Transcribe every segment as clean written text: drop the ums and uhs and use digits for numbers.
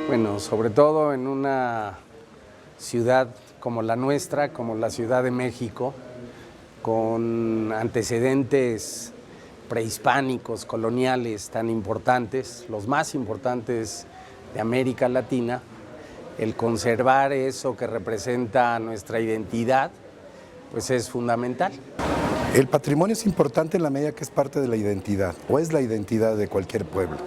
Bueno, sobre todo en una ciudad como la nuestra, como la Ciudad de México, con antecedentes prehispánicos, coloniales tan importantes, los más importantes de América Latina, el conservar eso que representa nuestra identidad, pues es fundamental. El patrimonio es importante en la medida que es parte de la identidad, o es la identidad de cualquier pueblo.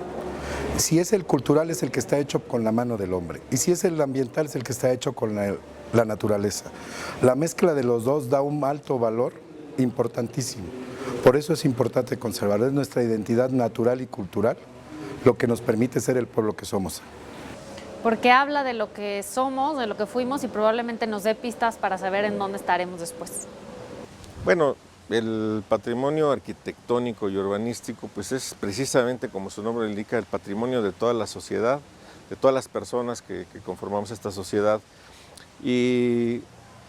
Si es el cultural, es el que está hecho con la mano del hombre, y si es el ambiental, es el que está hecho con la naturaleza. La mezcla de los dos da un alto valor importantísimo. Por eso es importante conservar, es nuestra identidad natural y cultural lo que nos permite ser el pueblo que somos. Porque habla de lo que somos, de lo que fuimos y probablemente nos dé pistas para saber en dónde estaremos después. Bueno, el patrimonio arquitectónico y urbanístico pues es precisamente, como su nombre indica, el patrimonio de toda la sociedad, de todas las personas que conformamos esta sociedad y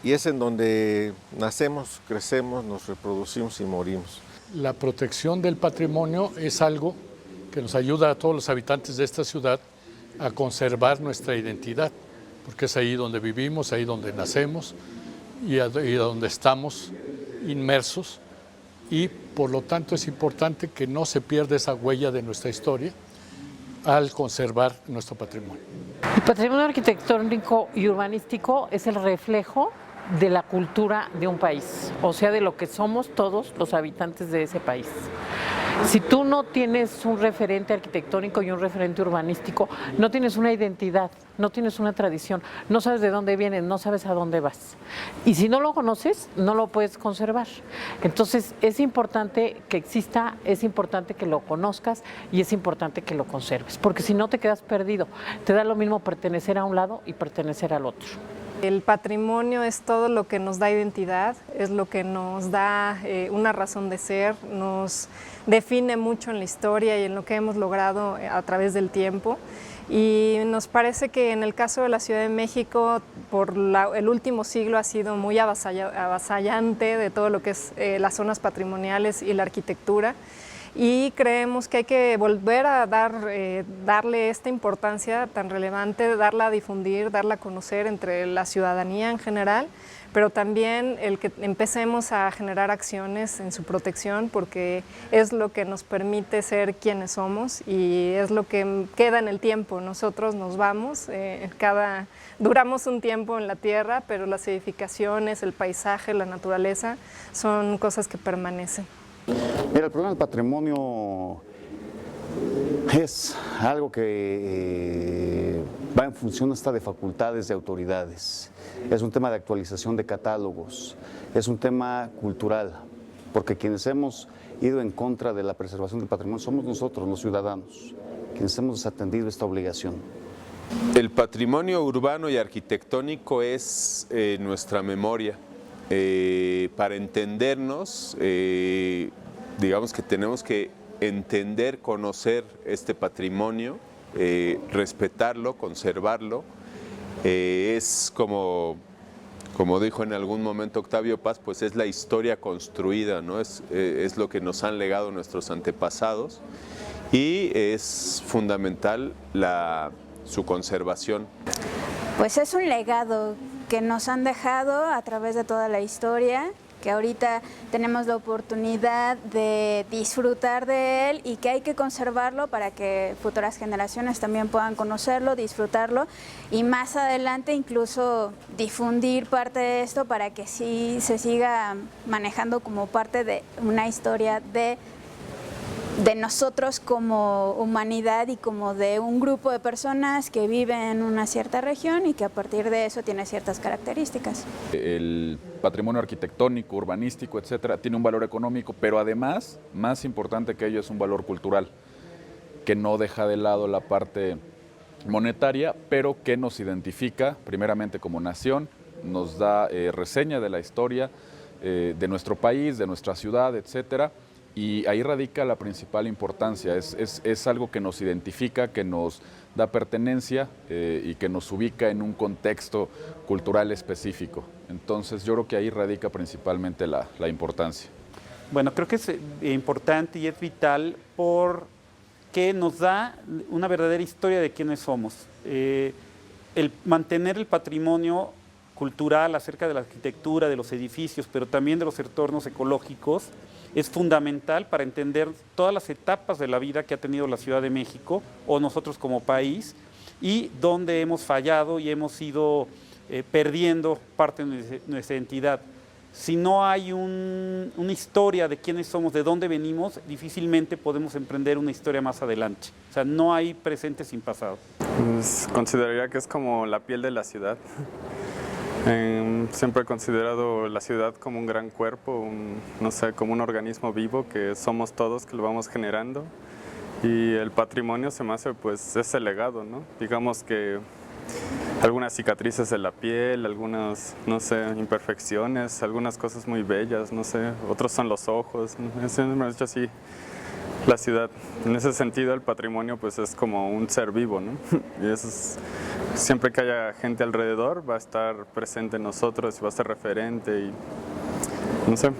es en donde nacemos, crecemos, nos reproducimos y morimos. La protección del patrimonio es algo que nos ayuda a todos los habitantes de esta ciudad a conservar nuestra identidad, porque es ahí donde vivimos, ahí donde nacemos y donde estamos inmersos, y por lo tanto es importante que no se pierda esa huella de nuestra historia al conservar nuestro patrimonio. El patrimonio arquitectónico y urbanístico es el reflejo de la cultura de un país, o sea, de lo que somos todos los habitantes de ese país. Si tú no tienes un referente arquitectónico y un referente urbanístico, no tienes una identidad, no tienes una tradición, no sabes de dónde vienes, no sabes a dónde vas. Y si no lo conoces, no lo puedes conservar. Entonces, es importante que exista, es importante que lo conozcas y es importante que lo conserves, porque si no te quedas perdido. Te da lo mismo pertenecer a un lado y pertenecer al otro. El patrimonio es todo lo que nos da identidad, es lo que nos da una razón de ser, nos define mucho en la historia y en lo que hemos logrado a través del tiempo. Y nos parece que en el caso de la Ciudad de México, por el último siglo ha sido muy avasallante de todo lo que es las zonas patrimoniales y la arquitectura. Y creemos que hay que volver a darle esta importancia tan relevante, darla a difundir, darla a conocer entre la ciudadanía en general, pero también el que empecemos a generar acciones en su protección, porque es lo que nos permite ser quienes somos y es lo que queda en el tiempo. Nosotros nos vamos, duramos un tiempo en la tierra, pero las edificaciones, el paisaje, la naturaleza son cosas que permanecen. Mira, el problema del patrimonio es algo que va en función hasta de facultades de autoridades. Es un tema de actualización de catálogos, es un tema cultural, porque quienes hemos ido en contra de la preservación del patrimonio somos nosotros, los ciudadanos, quienes hemos desatendido esta obligación. El patrimonio urbano y arquitectónico es nuestra memoria. Para entendernos, digamos que tenemos que entender, conocer este patrimonio, respetarlo, conservarlo. Es como dijo en algún momento Octavio Paz, pues es la historia construida, ¿no? Es lo que nos han legado nuestros antepasados y es fundamental su conservación. Pues es un legado que nos han dejado a través de toda la historia, que ahorita tenemos la oportunidad de disfrutar de él y que hay que conservarlo para que futuras generaciones también puedan conocerlo, disfrutarlo y más adelante incluso difundir parte de esto para que sí se siga manejando como parte de una historia de nosotros como humanidad y como de un grupo de personas que viven en una cierta región y que a partir de eso tiene ciertas características. El patrimonio arquitectónico, urbanístico, etcétera, tiene un valor económico, pero además, más importante que ello, es un valor cultural, que no deja de lado la parte monetaria, pero que nos identifica primeramente como nación, nos da reseña de la historia de nuestro país, de nuestra ciudad, etcétera. Y ahí radica la principal importancia, es algo que nos identifica, que nos da pertenencia y que nos ubica en un contexto cultural específico. Entonces yo creo que ahí radica principalmente la importancia. Bueno, creo que es importante y es vital por que nos da una verdadera historia de quiénes somos. El mantener el patrimonio cultural acerca de la arquitectura, de los edificios, pero también de los entornos ecológicos, es fundamental para entender todas las etapas de la vida que ha tenido la Ciudad de México o nosotros como país, y dónde hemos fallado y hemos ido perdiendo parte de nuestra identidad. Si no hay una historia de quiénes somos, de dónde venimos, difícilmente podemos emprender una historia más adelante. O sea, no hay presente sin pasado. Pues, consideraría que es como la piel de la ciudad. Siempre he considerado la ciudad como un gran cuerpo, no sé, como un organismo vivo que somos todos, que lo vamos generando. Y el patrimonio se me hace pues ese legado, ¿no? Digamos que algunas cicatrices de la piel, algunas, no sé, imperfecciones, algunas cosas muy bellas, no sé, otros son los ojos, ¿no? Me ha hecho así la ciudad. En ese sentido el patrimonio pues es como un ser vivo, ¿no? Y eso es, siempre que haya gente alrededor va a estar presente en nosotros, va a ser referente y no sé.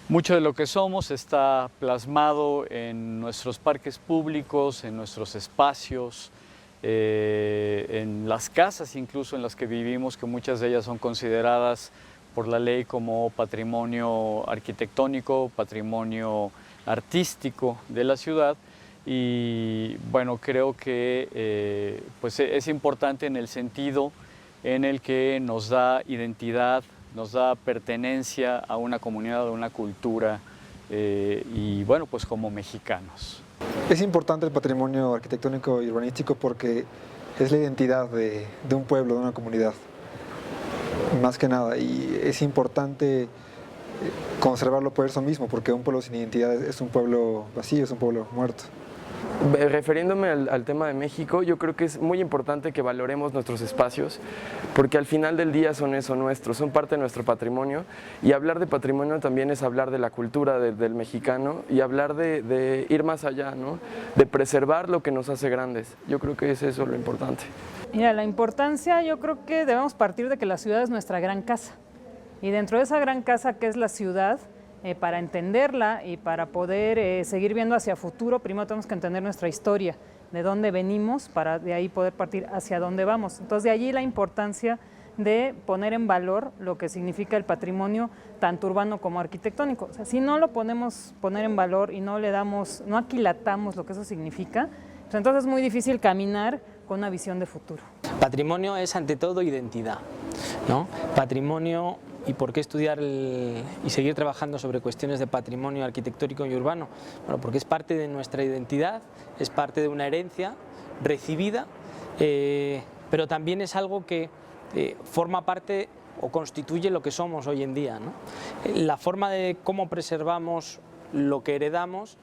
Mucho de lo que somos está plasmado en nuestros parques públicos, en nuestros espacios, en las casas incluso en las que vivimos, que muchas de ellas son consideradas por la ley como patrimonio arquitectónico, patrimonio artístico de la ciudad. Y bueno, creo que pues es importante en el sentido en el que nos da identidad, nos da pertenencia a una comunidad, a una cultura y bueno, pues como mexicanos. Es importante el patrimonio arquitectónico y urbanístico porque es la identidad de un pueblo, de una comunidad, más que nada, y es importante conservarlo por eso mismo, porque un pueblo sin identidad es un pueblo vacío, es un pueblo muerto. Refiriéndome al tema de México, yo creo que es muy importante que valoremos nuestros espacios, porque al final del día son eso nuestros, son parte de nuestro patrimonio, y hablar de patrimonio también es hablar de la cultura del mexicano y hablar de ir más allá, ¿no? De preservar lo que nos hace grandes. Yo creo que es eso lo importante. Mira, la importancia, yo creo que debemos partir de que la ciudad es nuestra gran casa, y dentro de esa gran casa que es la ciudad, para entenderla y para poder seguir viendo hacia futuro, primero tenemos que entender nuestra historia, de dónde venimos, para de ahí poder partir hacia dónde vamos. Entonces de allí la importancia de poner en valor lo que significa el patrimonio tanto urbano como arquitectónico. O sea, si no lo podemos poner en valor y no le damos, no aquilatamos lo que eso significa, pues entonces es muy difícil caminar con una visión de futuro. Patrimonio es ante todo identidad, ¿no? Patrimonio. ¿Y por qué estudiar y seguir trabajando sobre cuestiones de patrimonio arquitectónico y urbano? Bueno, porque es parte de nuestra identidad, es parte de una herencia recibida, pero también es algo que forma parte o constituye lo que somos hoy en día, ¿no? La forma de cómo preservamos lo que heredamos,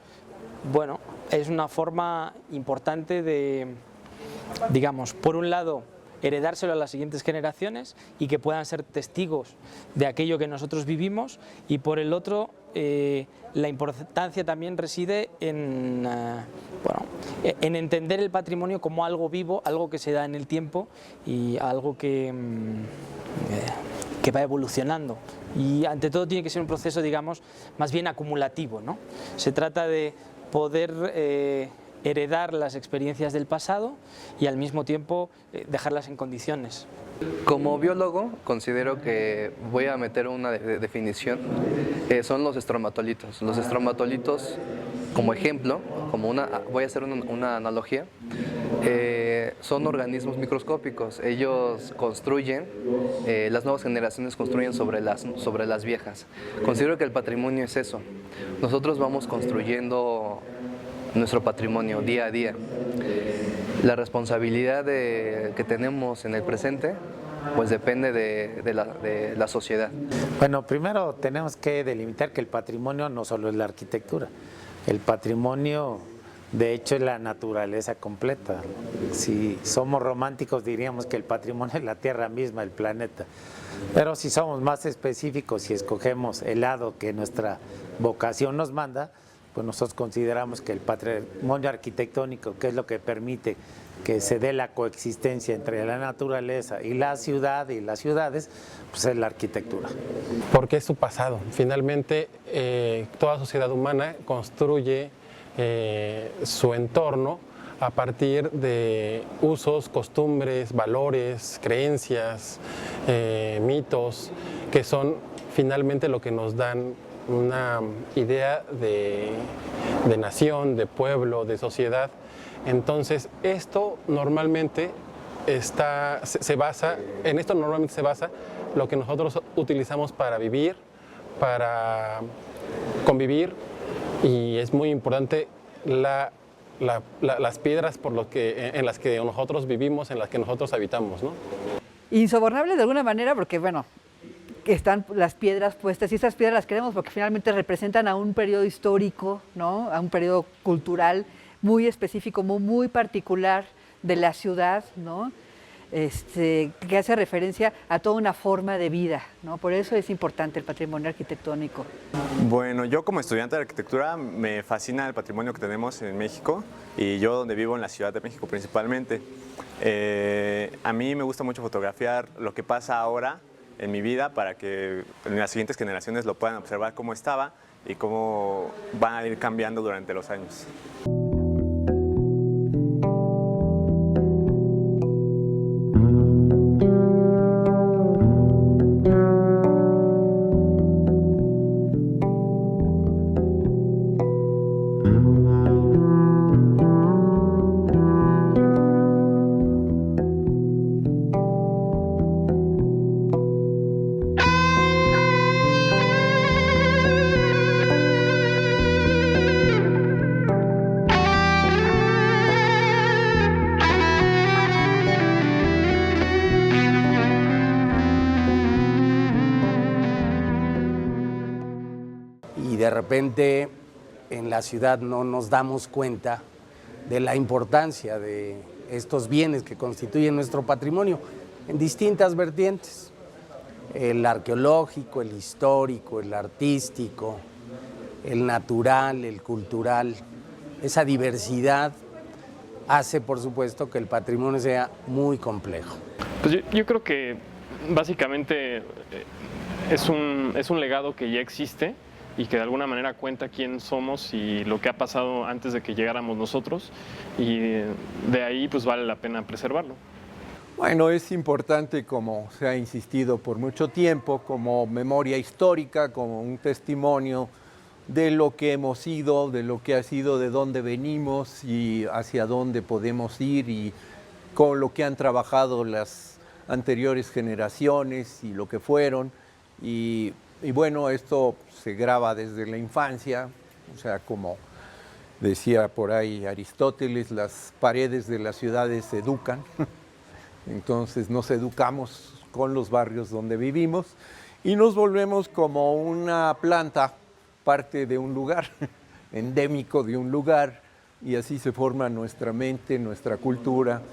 bueno, es una forma importante de, digamos, por un lado, heredárselo a las siguientes generaciones y que puedan ser testigos de aquello que nosotros vivimos, y por el otro la importancia también reside en entender el patrimonio como algo vivo, algo que se da en el tiempo y algo que va evolucionando, y ante todo tiene que ser un proceso, digamos, más bien acumulativo, ¿no? Se trata de poder heredar las experiencias del pasado y al mismo tiempo dejarlas en condiciones. Como biólogo considero que voy a meter una definición, son los estromatolitos. Los estromatolitos, como ejemplo, voy a hacer una analogía, son organismos microscópicos. Ellos construyen, las nuevas generaciones construyen sobre las viejas. Considero que el patrimonio es eso. Nosotros vamos construyendo nuestro patrimonio día a día. La responsabilidad que tenemos en el presente pues depende de la sociedad. Bueno, primero tenemos que delimitar que el patrimonio no solo es la arquitectura. El patrimonio De hecho, es la naturaleza completa. Si somos románticos, diríamos que el patrimonio es la Tierra misma, el planeta. Pero si somos más específicos y escogemos el lado que nuestra vocación nos manda, pues nosotros consideramos que el patrimonio arquitectónico, que es lo que permite que se dé la coexistencia entre la naturaleza y la ciudad y las ciudades, pues es la arquitectura. Porque es su pasado. Finalmente, toda sociedad humana construye su entorno a partir de usos, costumbres, valores, creencias, mitos, que son finalmente lo que nos dan una idea de nación, de pueblo, de sociedad. Entonces, esto normalmente se basa lo que nosotros utilizamos para vivir, para convivir, y es muy importante las piedras en las que nosotros vivimos, en las que nosotros habitamos, ¿no? Insobornables de alguna manera porque, bueno, están las piedras puestas y esas piedras las queremos porque finalmente representan a un periodo histórico, ¿no? A un periodo cultural muy específico, muy particular de la ciudad, ¿no? Que hace referencia a toda una forma de vida, ¿no? Por eso es importante el patrimonio arquitectónico. Bueno, yo como estudiante de arquitectura me fascina el patrimonio que tenemos en México y yo donde vivo en la Ciudad de México principalmente. A mí me gusta mucho fotografiar lo que pasa ahora en mi vida para que en las siguientes generaciones lo puedan observar cómo estaba y cómo van a ir cambiando durante los años. De repente en la ciudad no nos damos cuenta de la importancia de estos bienes que constituyen nuestro patrimonio en distintas vertientes, el arqueológico, el histórico, el artístico, el natural, el cultural. Esa diversidad hace, por supuesto, que el patrimonio sea muy complejo. Pues yo creo que básicamente es un legado que ya existe y que de alguna manera cuenta quién somos y lo que ha pasado antes de que llegáramos nosotros, y de ahí pues vale la pena preservarlo. Bueno, es importante, como se ha insistido por mucho tiempo, como memoria histórica, como un testimonio de lo que hemos sido, de lo que ha sido, de dónde venimos y hacia dónde podemos ir, y con lo que han trabajado las anteriores generaciones y lo que fueron. Y bueno, esto se graba desde la infancia, o sea, como decía por ahí Aristóteles, las paredes de las ciudades educan. Entonces nos educamos con los barrios donde vivimos y nos volvemos como una planta, parte de un lugar, endémico de un lugar, y así se forma nuestra mente, nuestra cultura,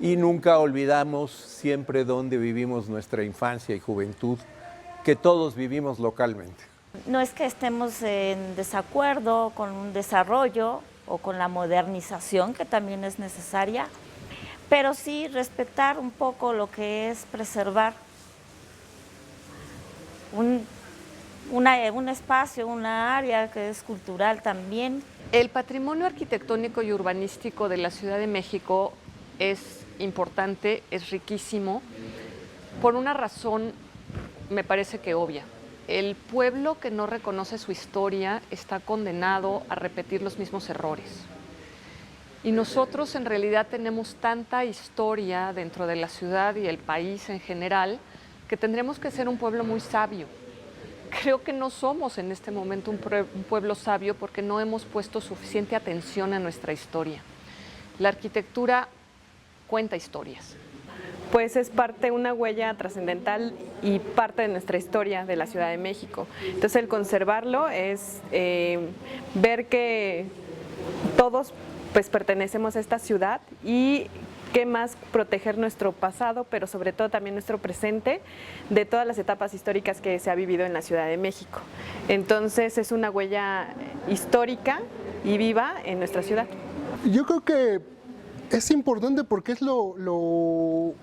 y nunca olvidamos siempre dónde vivimos nuestra infancia y juventud, que todos vivimos localmente. No es que estemos en desacuerdo con un desarrollo o con la modernización, que también es necesaria, pero sí respetar un poco lo que es preservar un espacio, una área que es cultural también. El patrimonio arquitectónico y urbanístico de la Ciudad de México es importante, es riquísimo, por una razón me parece que obvia. El pueblo que no reconoce su historia está condenado a repetir los mismos errores. Y nosotros en realidad tenemos tanta historia dentro de la ciudad y el país en general que tendremos que ser un pueblo muy sabio. Creo que no somos en este momento un pueblo sabio porque no hemos puesto suficiente atención a nuestra historia. La arquitectura cuenta historias. Pues es una huella trascendental y parte de nuestra historia de la Ciudad de México. Entonces el conservarlo es ver que todos pues pertenecemos a esta ciudad y qué más proteger nuestro pasado, pero sobre todo también nuestro presente de todas las etapas históricas que se ha vivido en la Ciudad de México. Entonces es una huella histórica y viva en nuestra ciudad. Yo creo que es importante porque es los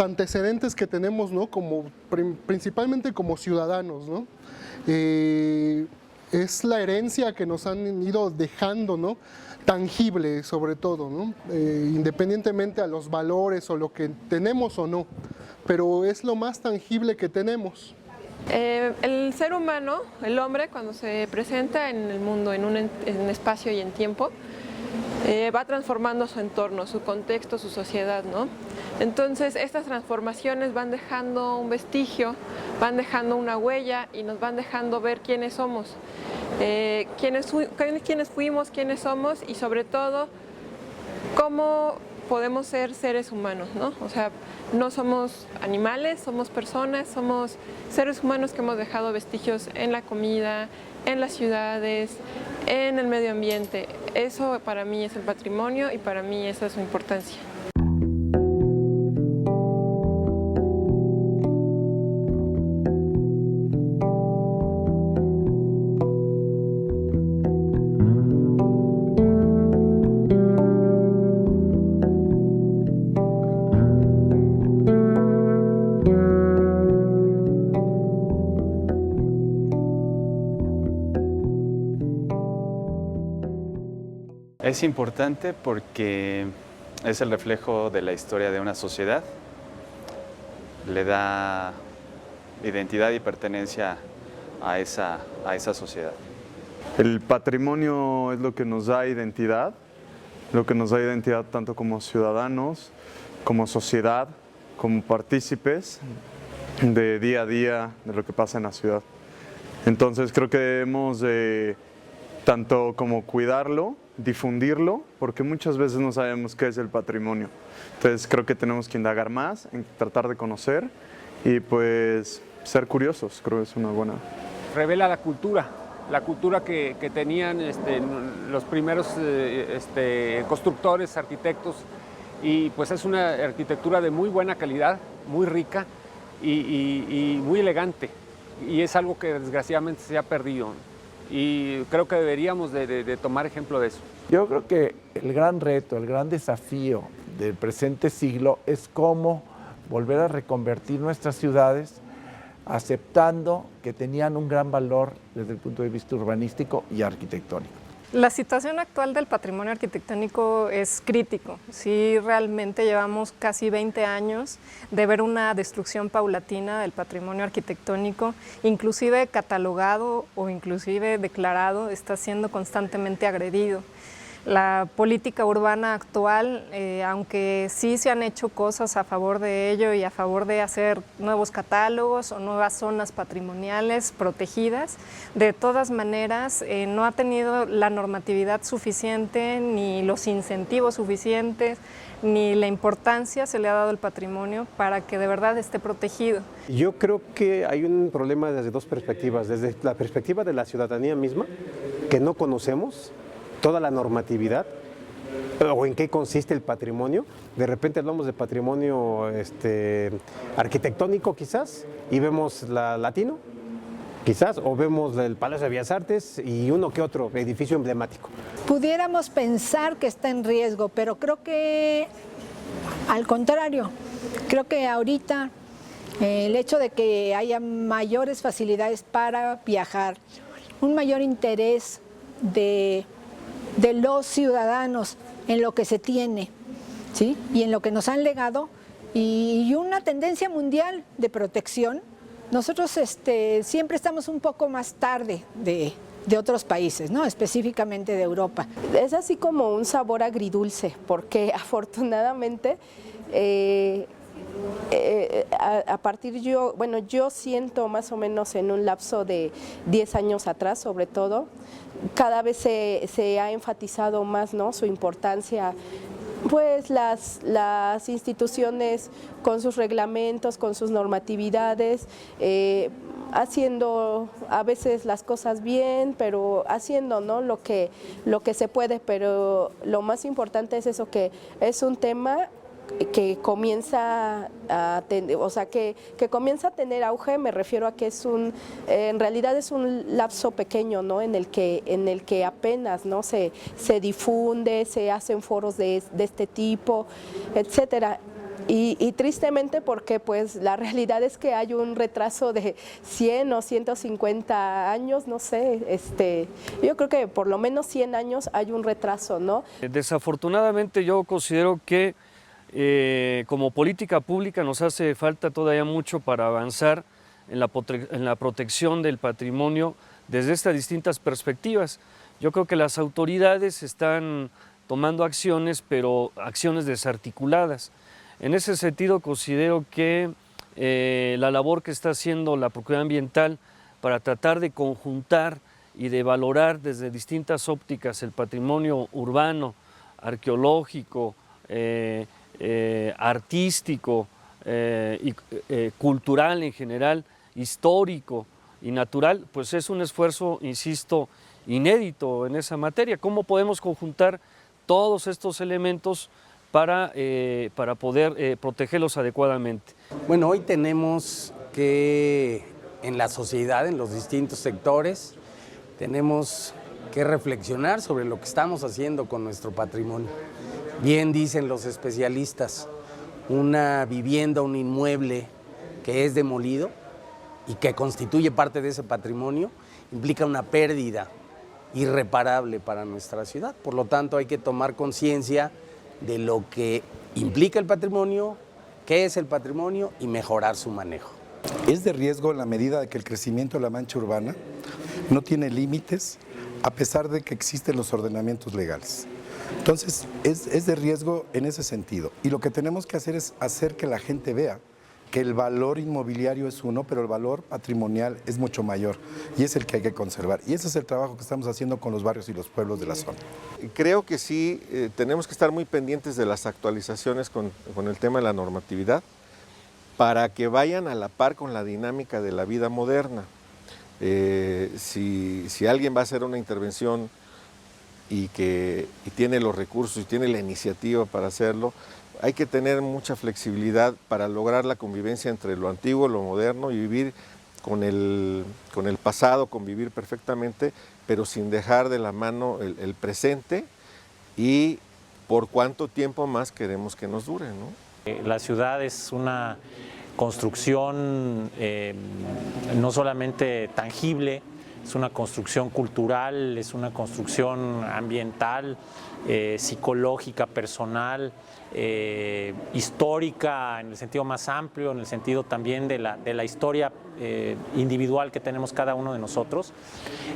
antecedentes que tenemos, ¿no? Principalmente como ciudadanos, ¿no? Es la herencia que nos han ido dejando, ¿no? Tangible sobre todo, ¿no? Independientemente a los valores o lo que tenemos o no, pero es lo más tangible que tenemos. El ser humano, el hombre, cuando se presenta en el mundo, en espacio y en tiempo, va transformando su entorno, su contexto, su sociedad, ¿no? Entonces estas transformaciones van dejando un vestigio, van dejando una huella y nos van dejando ver quiénes somos, quiénes fuimos, quiénes somos y sobre todo cómo podemos ser seres humanos, ¿no? O sea, no somos animales, somos personas, somos seres humanos que hemos dejado vestigios en la comida, en las ciudades, en el medio ambiente. Eso para mí es el patrimonio y para mí esa es su importancia. Es importante porque es el reflejo de la historia de una sociedad, le da identidad y pertenencia a esa sociedad. El patrimonio es lo que nos da identidad tanto como ciudadanos, como sociedad, como partícipes de día a día de lo que pasa en la ciudad. Entonces creo que debemos de tanto como cuidarlo, difundirlo, porque muchas veces no sabemos qué es el patrimonio. Entonces creo que tenemos que indagar más, tratar de conocer y pues ser curiosos, creo que es una buena. Revela la cultura que tenían los primeros constructores, arquitectos, y pues es una arquitectura de muy buena calidad, muy rica y muy elegante, y es algo que desgraciadamente se ha perdido. Y creo que deberíamos de tomar ejemplo de eso. Yo creo que el gran reto, el gran desafío del presente siglo es cómo volver a reconvertir nuestras ciudades aceptando que tenían un gran valor desde el punto de vista urbanístico y arquitectónico. La situación actual del patrimonio arquitectónico es crítico. Sí, realmente llevamos casi 20 años de ver una destrucción paulatina del patrimonio arquitectónico, inclusive catalogado o inclusive declarado, está siendo constantemente agredido. La política urbana actual, aunque sí se han hecho cosas a favor de ello y a favor de hacer nuevos catálogos o nuevas zonas patrimoniales protegidas, de todas maneras no ha tenido la normatividad suficiente, ni los incentivos suficientes, ni la importancia se le ha dado al patrimonio para que de verdad esté protegido. Yo creo que hay un problema desde dos perspectivas, desde la perspectiva de la ciudadanía misma, que no conocemos toda la normatividad o en qué consiste el patrimonio. De repente hablamos de patrimonio arquitectónico quizás y vemos la Latino quizás, o vemos el Palacio de Bellas Artes y uno que otro edificio emblemático. Pudiéramos pensar que está en riesgo, pero creo que al contrario, creo que ahorita el hecho de que haya mayores facilidades para viajar, un mayor interés de los ciudadanos en lo que se tiene, ¿sí? Y en lo que nos han legado, y una tendencia mundial de protección. Nosotros siempre estamos un poco más tarde de otros países, ¿no? Específicamente de Europa. Es así como un sabor agridulce, porque afortunadamente yo siento más o menos en un lapso de 10 años atrás, sobre todo, cada vez se ha enfatizado más, ¿no?, su importancia, pues las instituciones con sus reglamentos, con sus normatividades, haciendo a veces las cosas bien, pero haciendo, ¿no?, lo que se puede, pero lo más importante es eso, que es un tema que comienza a tener, o sea, que comienza a tener auge. Me refiero a que en realidad es un lapso pequeño, ¿no?, en el que apenas, ¿no?, se difunde, se hacen foros de este tipo, etcétera. Y tristemente, porque pues la realidad es que hay un retraso de 100 o 150 años, no sé, yo creo que por lo menos 100 años hay un retraso, ¿no? Desafortunadamente yo considero que como política pública nos hace falta todavía mucho para avanzar en la protección del patrimonio desde estas distintas perspectivas. Yo creo que las autoridades están tomando acciones, pero acciones desarticuladas. En ese sentido considero que la labor que está haciendo la Procuraduría Ambiental para tratar de conjuntar y de valorar desde distintas ópticas el patrimonio urbano, arqueológico, artístico y cultural en general, histórico y natural, pues es un esfuerzo, insisto, inédito en esa materia. ¿Cómo podemos conjuntar todos estos elementos para poder protegerlos adecuadamente? Bueno, hoy tenemos que en la sociedad, en los distintos sectores, tenemos que reflexionar sobre lo que estamos haciendo con nuestro patrimonio. Bien dicen los especialistas, una vivienda, un inmueble que es demolido y que constituye parte de ese patrimonio, implica una pérdida irreparable para nuestra ciudad. Por lo tanto, hay que tomar conciencia de lo que implica el patrimonio, qué es el patrimonio y mejorar su manejo. Es de riesgo en la medida de que el crecimiento de la mancha urbana no tiene límites, a pesar de que existen los ordenamientos legales. Entonces, es de riesgo en ese sentido. Y lo que tenemos que hacer es hacer que la gente vea que el valor inmobiliario es uno, pero el valor patrimonial es mucho mayor y es el que hay que conservar. Y ese es el trabajo que estamos haciendo con los barrios y los pueblos de la zona. Creo que sí, tenemos que estar muy pendientes de las actualizaciones con el tema de la normatividad para que vayan a la par con la dinámica de la vida moderna. Si alguien va a hacer una intervención y tiene los recursos y tiene la iniciativa para hacerlo, hay que tener mucha flexibilidad para lograr la convivencia entre lo antiguo, lo moderno y vivir con el pasado, convivir perfectamente, pero sin dejar de la mano el presente y por cuánto tiempo más queremos que nos dure, ¿no? La ciudad es una construcción no solamente tangible, es una construcción cultural, es una construcción ambiental, psicológica, personal, histórica en el sentido más amplio, en el sentido también de la historia individual que tenemos cada uno de nosotros.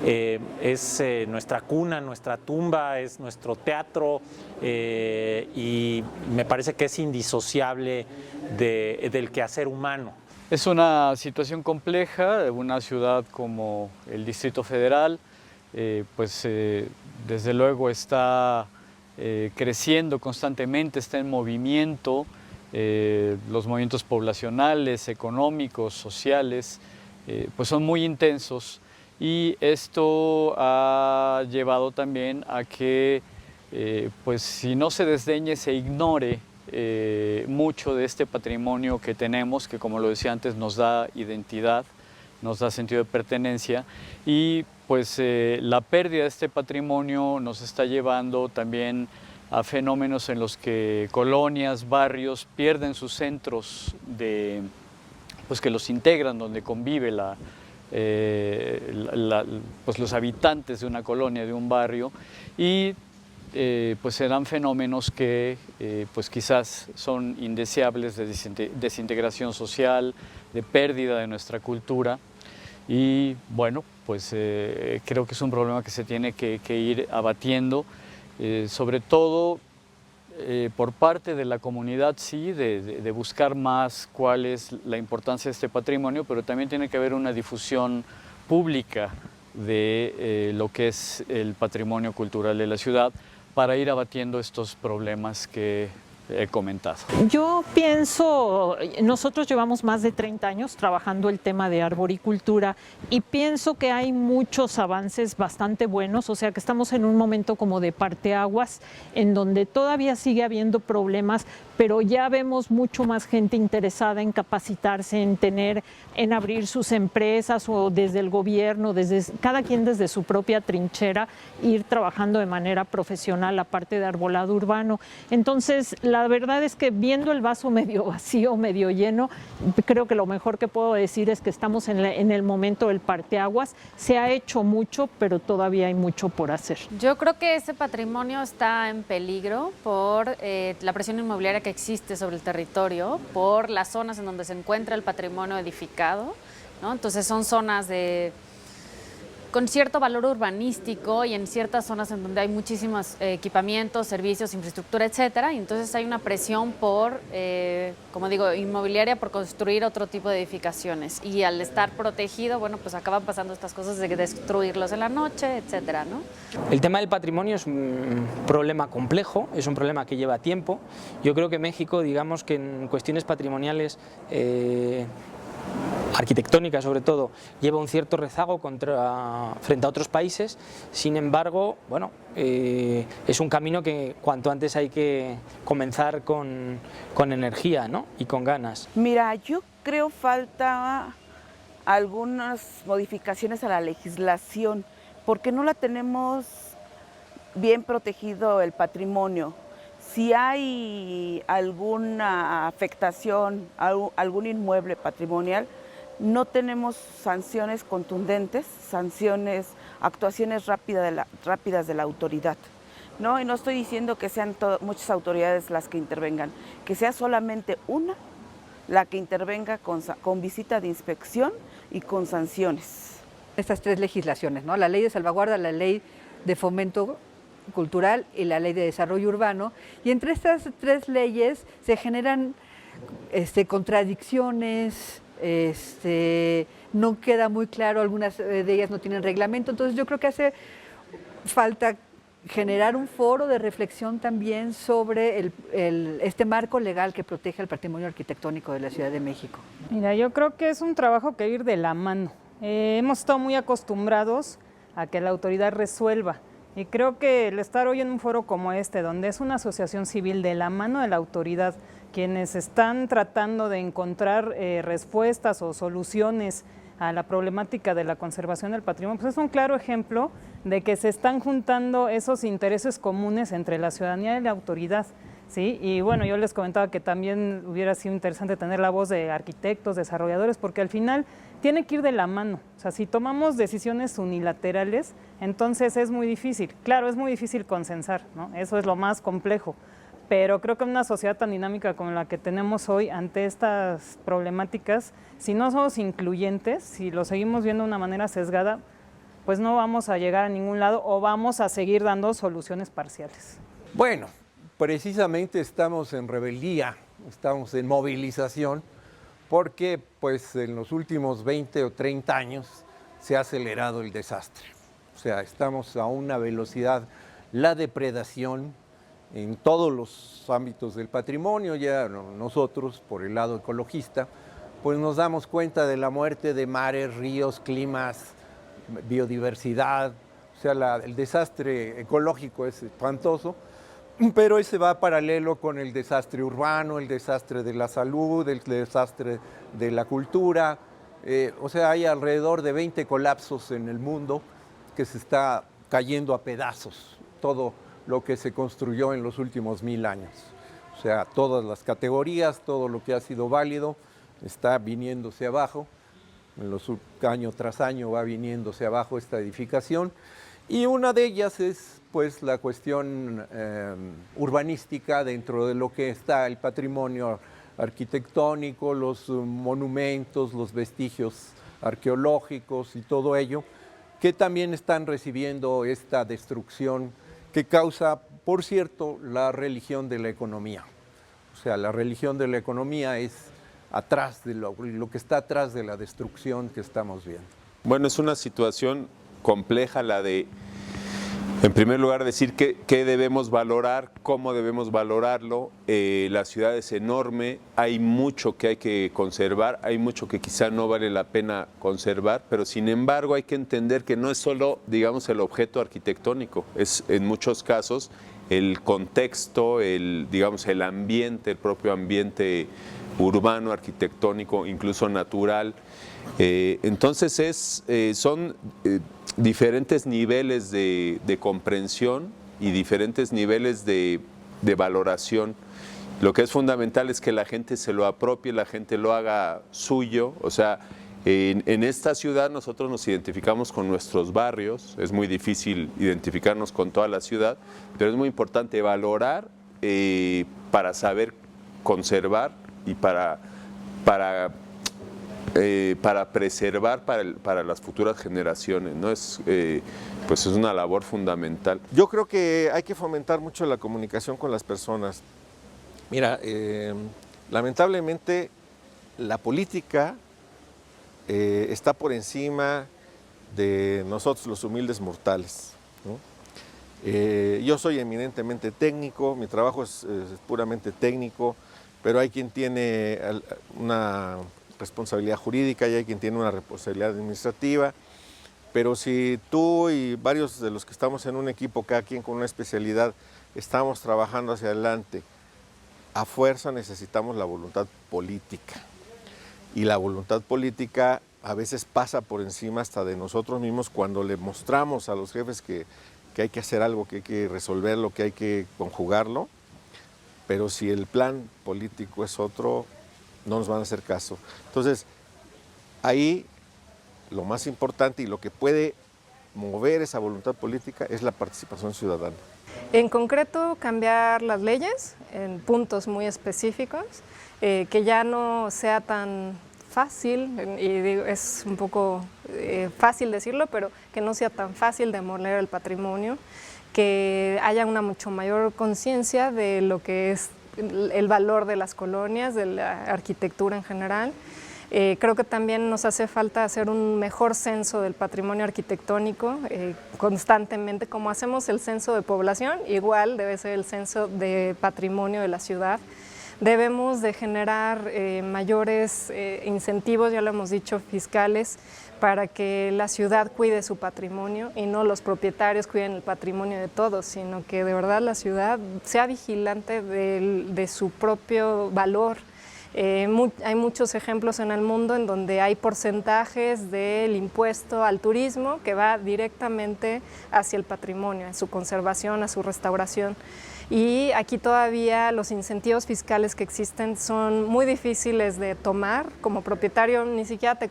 Es nuestra cuna, nuestra tumba, es nuestro teatro y me parece que es indisociable del quehacer humano. Es una situación compleja, una ciudad como el Distrito Federal, desde luego está creciendo constantemente, está en movimiento, los movimientos poblacionales, económicos, sociales, pues son muy intensos y esto ha llevado también a que pues si no se desdeñe, se ignore mucho de este patrimonio que tenemos, que como lo decía antes nos da identidad, nos da sentido de pertenencia y pues la pérdida de este patrimonio nos está llevando también a fenómenos en los que colonias, barrios pierden sus centros pues que los integran, donde convive pues los habitantes de una colonia, de un barrio y pues serán fenómenos que pues quizás son indeseables de desintegración social, de pérdida de nuestra cultura y bueno, pues creo que es un problema que se tiene que ir abatiendo, sobre todo por parte de la comunidad, sí, de buscar más cuál es la importancia de este patrimonio, pero también tiene que haber una difusión pública de lo que es el patrimonio cultural de la ciudad, para ir abatiendo estos problemas que he comentado. Yo pienso, nosotros llevamos más de 30 años trabajando el tema de arboricultura y pienso que hay muchos avances bastante buenos, o sea que estamos en un momento como de parteaguas en donde todavía sigue habiendo problemas, pero ya vemos mucho más gente interesada en capacitarse, en abrir sus empresas o desde el gobierno, cada quien desde su propia trinchera, ir trabajando de manera profesional la parte de arbolado urbano. Entonces, la verdad es que viendo el vaso medio vacío, medio lleno, creo que lo mejor que puedo decir es que estamos en el momento del parteaguas. Se ha hecho mucho, pero todavía hay mucho por hacer. Yo creo que ese patrimonio está en peligro por la presión inmobiliaria que existe sobre el territorio, por las zonas en donde se encuentra el patrimonio edificado, ¿no? Entonces son zonas con cierto valor urbanístico y en ciertas zonas en donde hay muchísimos equipamientos, servicios, infraestructura, etcétera, y entonces hay una presión por, como digo, inmobiliaria por construir otro tipo de edificaciones, y al estar protegido, bueno, pues acaban pasando estas cosas de destruirlos en la noche, etcétera, ¿no? El tema del patrimonio es un problema complejo, es un problema que lleva tiempo. Yo creo que México, digamos que en cuestiones patrimoniales, arquitectónica sobre todo, lleva un cierto rezago frente a otros países. Sin embargo, bueno, es un camino que cuanto antes hay que comenzar con energía, ¿no? Y con ganas. Mira, yo creo falta algunas modificaciones a la legislación, porque no la tenemos bien protegido el patrimonio. Si hay alguna afectación, algún inmueble patrimonial, no tenemos sanciones contundentes, actuaciones rápidas de la autoridad, ¿no? Y no estoy diciendo que sean muchas autoridades las que intervengan, que sea solamente una la que intervenga con visita de inspección y con sanciones. Estas tres legislaciones, ¿no? La ley de salvaguarda, la ley de fomento cultural y la ley de desarrollo urbano, y entre estas tres leyes se generan contradicciones, no queda muy claro, algunas de ellas no tienen reglamento, entonces yo creo que hace falta generar un foro de reflexión también sobre este marco legal que protege el patrimonio arquitectónico de la Ciudad de México. Mira, yo creo que es un trabajo que ir de la mano. Hemos estado muy acostumbrados a que la autoridad resuelva. Y creo que el estar hoy en un foro como este, donde es una asociación civil de la mano de la autoridad, quienes están tratando de encontrar respuestas o soluciones a la problemática de la conservación del patrimonio, pues es un claro ejemplo de que se están juntando esos intereses comunes entre la ciudadanía y la autoridad, ¿sí? Y bueno, yo les comentaba que también hubiera sido interesante tener la voz de arquitectos, desarrolladores, porque al final tiene que ir de la mano. O sea, si tomamos decisiones unilaterales, entonces es muy difícil. Claro, es muy difícil consensar, ¿no? Eso es lo más complejo. Pero creo que en una sociedad tan dinámica como la que tenemos hoy, ante estas problemáticas, si no somos incluyentes, si lo seguimos viendo de una manera sesgada, pues no vamos a llegar a ningún lado o vamos a seguir dando soluciones parciales. Bueno, precisamente estamos en rebeldía, estamos en movilización, porque pues en los últimos 20 o 30 años se ha acelerado el desastre. O sea, estamos a una velocidad, la depredación en todos los ámbitos del patrimonio. Ya nosotros, por el lado ecologista, pues nos damos cuenta de la muerte de mares, ríos, climas, biodiversidad. O sea, el desastre ecológico es espantoso, pero ese va paralelo con el desastre urbano, el desastre de la salud, el desastre de la cultura. O sea, hay alrededor de 20 colapsos en el mundo que se está cayendo a pedazos, todo lo que se construyó en los últimos 1000 años. O sea, todas las categorías, todo lo que ha sido válido está viniéndose abajo. Año tras año va viniéndose abajo esta edificación. Y una de ellas es pues la cuestión urbanística dentro de lo que está el patrimonio arquitectónico, los monumentos, los vestigios arqueológicos y todo ello, que también están recibiendo esta destrucción que causa, por cierto, la religión de la economía. O sea, la religión de la economía es atrás de lo que está atrás de la destrucción que estamos viendo. Bueno, es una situación compleja la de En primer lugar, decir qué debemos valorar, cómo debemos valorarlo. La ciudad es enorme, hay mucho que hay que conservar, hay mucho que quizá no vale la pena conservar, pero sin embargo hay que entender que no es solo, digamos, el objeto arquitectónico, es en muchos casos el contexto, digamos, el ambiente, el propio ambiente urbano, arquitectónico, incluso natural. Entonces son diferentes niveles de comprensión y diferentes niveles de valoración. Lo que es fundamental es que la gente se lo apropie, la gente lo haga suyo. O sea, en esta ciudad nosotros nos identificamos con nuestros barrios, es muy difícil identificarnos con toda la ciudad, pero es muy importante valorar para saber conservar y para preservar para las futuras generaciones, ¿no? Pues es una labor fundamental. Yo creo que hay que fomentar mucho la comunicación con las personas. Mira, lamentablemente la política está por encima de nosotros los humildes mortales, ¿no? Yo soy eminentemente técnico, mi trabajo es puramente técnico, pero hay quien tiene una responsabilidad jurídica y hay quien tiene una responsabilidad administrativa, pero si tú y varios de los que estamos en un equipo, cada quien con una especialidad, estamos trabajando hacia adelante, a fuerza necesitamos la voluntad política. Y la voluntad política a veces pasa por encima hasta de nosotros mismos cuando le mostramos a los jefes que hay que hacer algo, que hay que resolverlo, que hay que conjugarlo, pero si el plan político es otro, no nos van a hacer caso. Entonces, ahí lo más importante y lo que puede mover esa voluntad política es la participación ciudadana. En concreto, cambiar las leyes en puntos muy específicos, que ya no sea tan fácil, y es un poco fácil decirlo, pero que no sea tan fácil demoler el patrimonio, que haya una mucho mayor conciencia de lo que es el valor de las colonias, de la arquitectura en general. Creo que también nos hace falta hacer un mejor censo del patrimonio arquitectónico constantemente, como hacemos el censo de población, igual debe ser el censo de patrimonio de la ciudad. Debemos de generar mayores incentivos, ya lo hemos dicho, fiscales, para que la ciudad cuide su patrimonio y no los propietarios cuiden el patrimonio de todos, sino que de verdad la ciudad sea vigilante de su propio valor. Hay muchos ejemplos en el mundo en donde hay porcentajes del impuesto al turismo que va directamente hacia el patrimonio, a su conservación, a su restauración. Y aquí todavía los incentivos fiscales que existen son muy difíciles de tomar. Como propietario ni siquiera te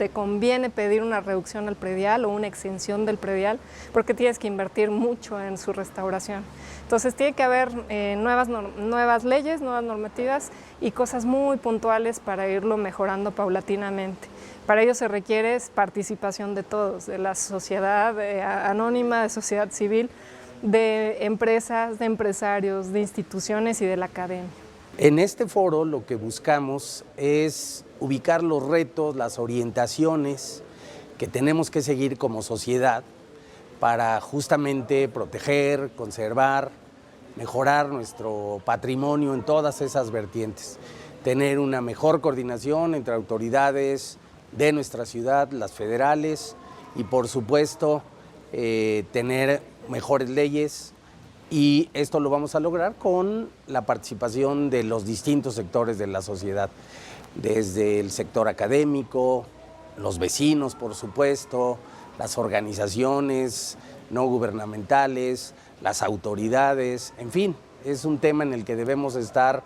conviene pedir una reducción al predial o una exención del predial porque tienes que invertir mucho en su restauración. Entonces tiene que haber nuevas leyes, nuevas normativas y cosas muy puntuales para irlo mejorando paulatinamente. Para ello se requiere participación de todos, de la sociedad anónima, de sociedad civil, de empresas, de empresarios, de instituciones y de la academia. En este foro lo que buscamos es ubicar los retos, las orientaciones que tenemos que seguir como sociedad para justamente proteger, conservar, mejorar nuestro patrimonio en todas esas vertientes. Tener una mejor coordinación entre autoridades de nuestra ciudad, las federales y por supuesto tener mejores leyes, y esto lo vamos a lograr con la participación de los distintos sectores de la sociedad, desde el sector académico, los vecinos, por supuesto, las organizaciones no gubernamentales, las autoridades, en fin, es un tema en el que debemos estar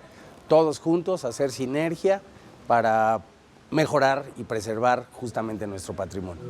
todos juntos, hacer sinergia para mejorar y preservar justamente nuestro patrimonio.